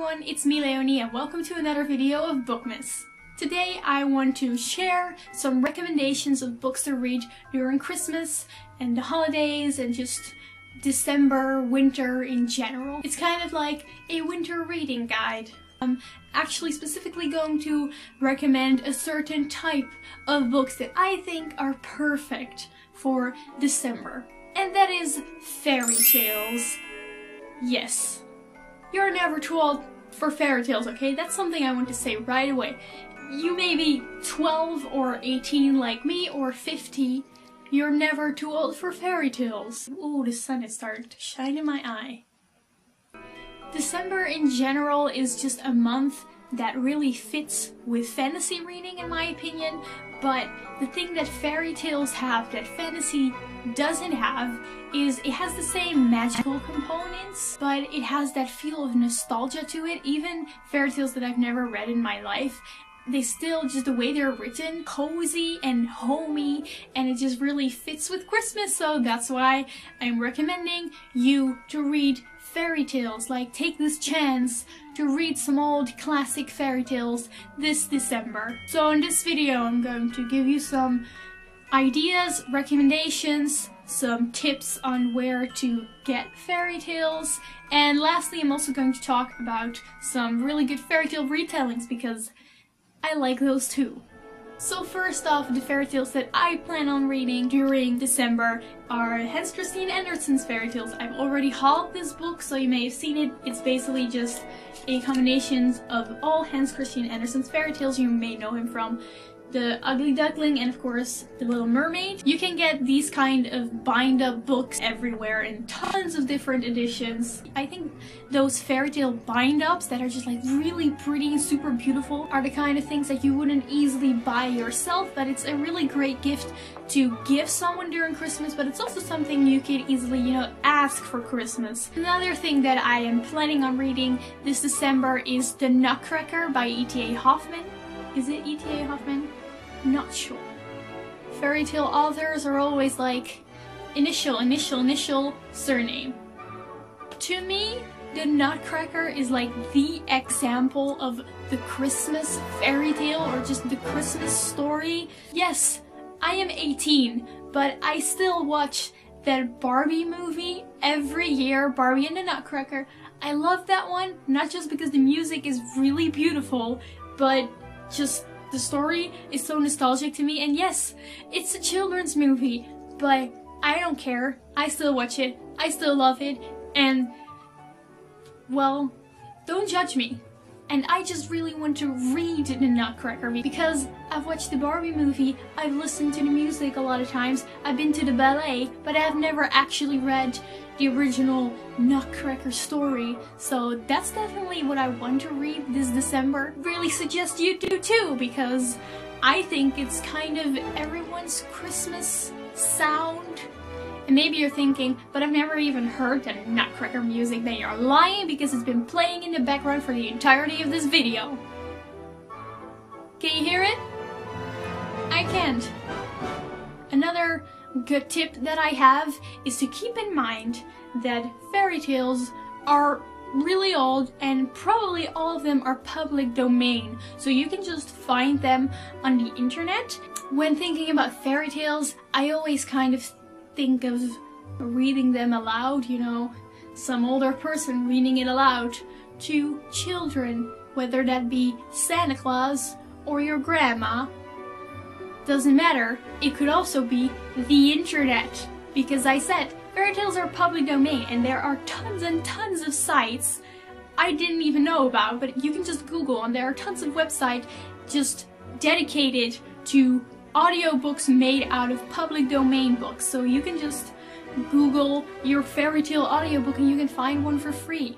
everyone, it's me Leonie and welcome to another video of Bookmas. Today I want to share some recommendations of books to read during Christmas and the holidays and just December, winter in general. It's kind of like a winter reading guide. I'm actually specifically going to recommend a certain type of books that I think are perfect for December. And that is fairy tales. Yes. You're never too old for fairy tales, okay? That's something I want to say right away. You may be 12 or 18 like me, or 50. You're never too old for fairy tales. Ooh, the sun is starting to shine in my eye. December in general is just a month that really fits with fantasy reading in my opinion, but the thing that fairy tales have that fantasy doesn't have is it has the same magical components, but it has that feel of nostalgia to it. Even fairy tales that I've never read in my life, they still, just the way they're written, cozy and homey, and it just really fits with Christmas, so that's why I'm recommending you to read fairy tales. Like, take this chance to read some old classic fairy tales this December. So in this video I'm going to give you some ideas, recommendations, some tips on where to get fairy tales, and lastly I'm also going to talk about some really good fairy tale retellings because I like those too. So first off, the fairy tales that I plan on reading during December are Hans Christian Andersen's fairy tales. I've already hauled this book, so you may have seen it. It's basically just a combination of all Hans Christian Andersen's fairy tales. You may know him from The Ugly Duckling and of course The Little Mermaid. You can get these kind of bind-up books everywhere in tons of different editions. I think those fairy tale bind-ups that are just like really pretty, super beautiful are the kind of things that you wouldn't easily buy yourself, but it's a really great gift to give someone during Christmas, but it's also something you could easily, you know, ask for Christmas. Another thing that I am planning on reading this December is The Nutcracker by E.T.A. Hoffmann. Is it E.T.A. Hoffmann? Not sure. Fairy tale authors are always like initial, surname. To me, The Nutcracker is like the example of the Christmas fairy tale or just the Christmas story. Yes, I am 18, but I still watch that Barbie movie every year, Barbie and the Nutcracker. I love that one, not just because the music is really beautiful, but just the story is so nostalgic to me, and yes, it's a children's movie, but I don't care. I still watch it, I still love it, and, well, don't judge me. And I just really want to read The Nutcracker because I've watched the Barbie movie, I've listened to the music a lot of times, I've been to the ballet, but I've never actually read the original Nutcracker story, so that's definitely what I want to read this December. Really suggest you do too, because I think it's kind of everyone's Christmas sound. And maybe you're thinking, but I've never even heard the Nutcracker music. Then you're lying because it's been playing in the background for the entirety of this video. Can you hear it? I can't. Another good tip that I have is to keep in mind that fairy tales are really old and probably all of them are public domain, so you can just find them on the internet. When thinking about fairy tales, I always kind of think of reading them aloud, you know, some older person reading it aloud to children, whether that be Santa Claus or your grandma. Doesn't matter, it could also be the internet, because I said fairy tales are public domain and there are tons and tons of sites I didn't even know about, but you can just Google and there are tons of websites just dedicated to audiobooks made out of public domain books. So you can just Google your fairy tale audiobook and you can find one for free.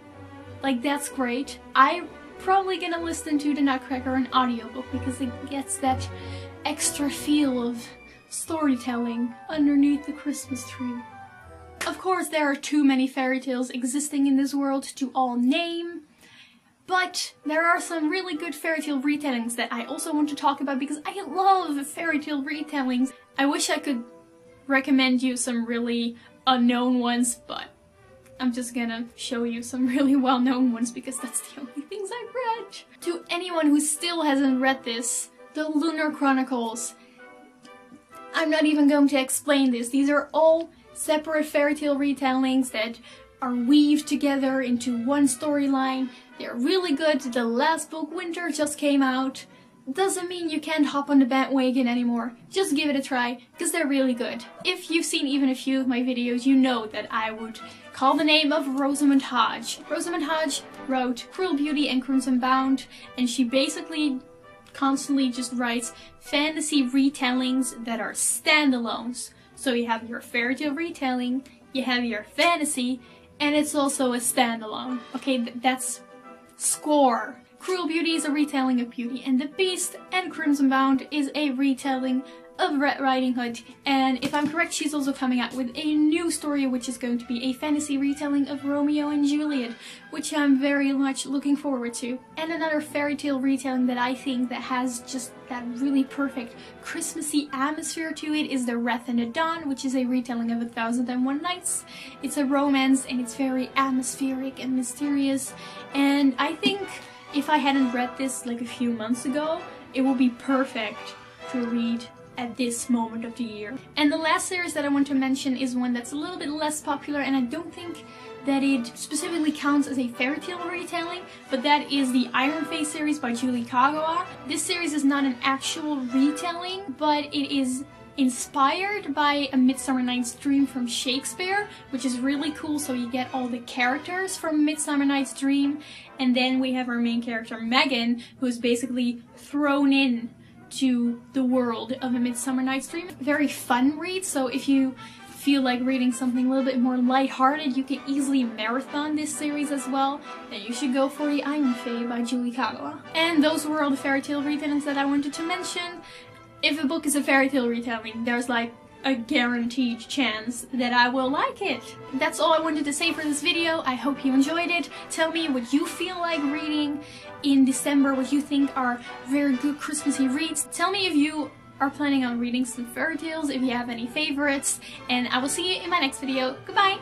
Like, that's great. I'm probably gonna listen to The Nutcracker in audiobook because it gets that extra feel of storytelling underneath the Christmas tree. Of course, there are too many fairy tales existing in this world to all name, but there are some really good fairy tale retellings that I also want to talk about because I love fairy tale retellings. I wish I could recommend you some really unknown ones, but I'm just gonna show you some really well-known ones because that's the only things I've read. To anyone who still hasn't read this, the Lunar Chronicles. I'm not even going to explain this. These are all separate fairy tale retellings that are weaved together into one storyline. They're really good. The last book, Winter, just came out. Doesn't mean you can't hop on the bandwagon anymore. Just give it a try, because they're really good. If you've seen even a few of my videos, you know that I would call the name of Rosamund Hodge. Rosamund Hodge wrote Cruel Beauty and Crimson Bound, and she basically constantly just writes fantasy retellings that are standalones. So you have your fairy tale retelling, you have your fantasy, and it's also a standalone. Okay, that's score. Cruel Beauty is a retelling of Beauty and the Beast, and Crimson Bound is a retelling of Red Riding Hood. And if I'm correct, she's also coming out with a new story, which is going to be a fantasy retelling of Romeo and Juliet, which I'm very much looking forward to. And another fairy tale retelling that I think that has just that really perfect Christmassy atmosphere to it is The Wrath and the Dawn, which is a retelling of 1001 Nights. It's a romance and it's very atmospheric and mysterious, and I think if I hadn't read this like a few months ago, it would be perfect to read at this moment of the year. And the last series that I want to mention is one that's a little bit less popular, and I don't think that it specifically counts as a fairy tale retelling, but that is the Iron Face series by Julie Kagawa. This series is not an actual retelling, but it is inspired by A Midsummer Night's Dream from Shakespeare, which is really cool. So you get all the characters from Midsummer Night's Dream, and then we have our main character Megan, who's basically thrown in to the world of A Midsummer Night's Dream. Very fun read, so if you feel like reading something a little bit more lighthearted, you can easily marathon this series as well, then you should go for the Iron Fae by Julie Kagawa. And those were all the fairy tale retellings that I wanted to mention. If a book is a fairy tale retelling, there's like a guaranteed chance that I will like it. That's all I wanted to say for this video. I hope you enjoyed it. Tell me what you feel like reading in December, what you think are very good Christmassy reads. Tell me if you are planning on reading some fairy tales, if you have any favorites, and I will see you in my next video. Goodbye!